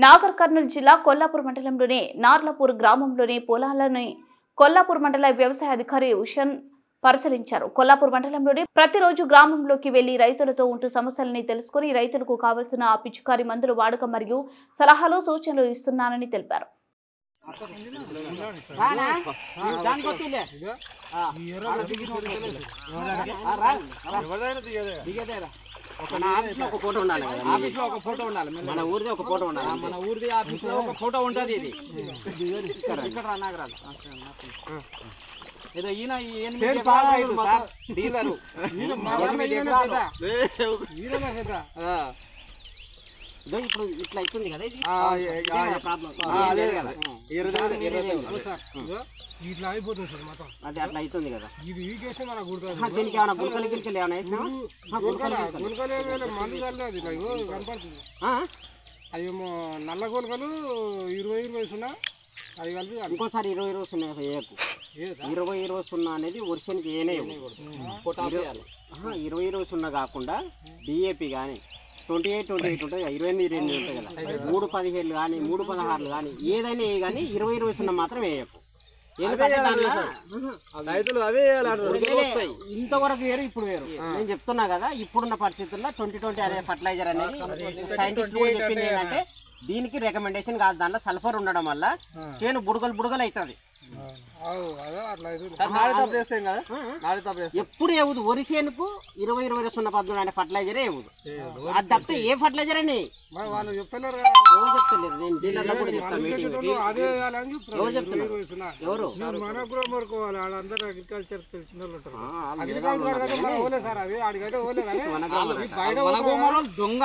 నాగర్ కర్నూలు జిల్లా కొల్లాపూర్ మండలంలోని నార్లపూర్ గ్రామంలోని పొలాలని కొల్లాపూర్ మండల వ్యవసాయ అధికారి ఉషన్ పరిశీలించారు. కొల్లాపూర్ మండలంలోని ప్రతిరోజు గ్రామంలోకి వెళ్లి రైతులతో ఉంటూ సమస్యలని తెలుసుకుని రైతులకు కావాల్సిన పిచికారీ మందుల వాడకం మరియు సలహాలు సూచనలు ఇస్తున్నానని తెలిపారు. ఫోటో ఉండాలి, ఆఫీస్ లో ఒక ఫోటో ఉండాలి, మన ఊరిది ఒక ఫోటో ఉండాలి, మన ఊరిది ఆఫీస్ లో ఒక ఫోటో ఉంటుంది. ఇది ఇక్కడ నాగరాజు ఏదో ఈయన డీలరు ఇప్పుడు ఇట్లా అవుతుంది కదా, ఇది ప్రాబ్లం ఇట్లా అయిపోతుంది సార్ మొత్తం. అదే అట్లా అవుతుంది కదా. ఇది వీకేస్తే మనకు దీనికి ఏమైనా గుల్కలు గిల్కలు ఏమైనా మందు చల్లదు కనపడుతుంది. అవేమో నల్ల గోల్కలు 20 సున్నా అవి కలిపి ఇంకోసారి 20 సున్నా వేయకు. 20 సున్నా అనేది వర్షానికి ఏనే 20 సున్నా కాకుండా డిఏపి కానీ 28 ఉంటుంది, 28 ఉంటాయి కదా, 3-17 కానీ 3-16 కానీ ఏదైనా కానీ 20 సున్నా మాత్రం వేయకు. రైతులు అవే ఇంతవరకు వేరు ఇప్పుడు వేరు. నేను చెప్తున్నా కదా, ఇప్పుడున్న పరిస్థితుల్లో 2020 అనే ఫర్టిలైజర్ అనేది సైంటిస్ట్ కూడా చెప్పింది ఏంటంటే దీనికి రికమెండేషన్ కాదు, దాంట్లో సల్ఫర్ ఉండడం వల్ల చేను బుడగలు అవుతుంది. ఎప్పుడు ఏవుదు వరి చేనుకు 20 సున్నా 18 అనే ఫర్టిలైజరే ఏవుదు. అది తప్పితే ఏ ఫర్టిలైజర్ అని వాళ్ళు చెప్తున్నారు. ఎవరు మనకు కూడా మరుకోవాలి, వాళ్ళందరూ అగ్రికల్చర్ తెలిసిన వాళ్ళు ఉంటారు. అగ్రికల్చర్ సార్ అది ఆడికైతే ఓలే కానీ దొంగ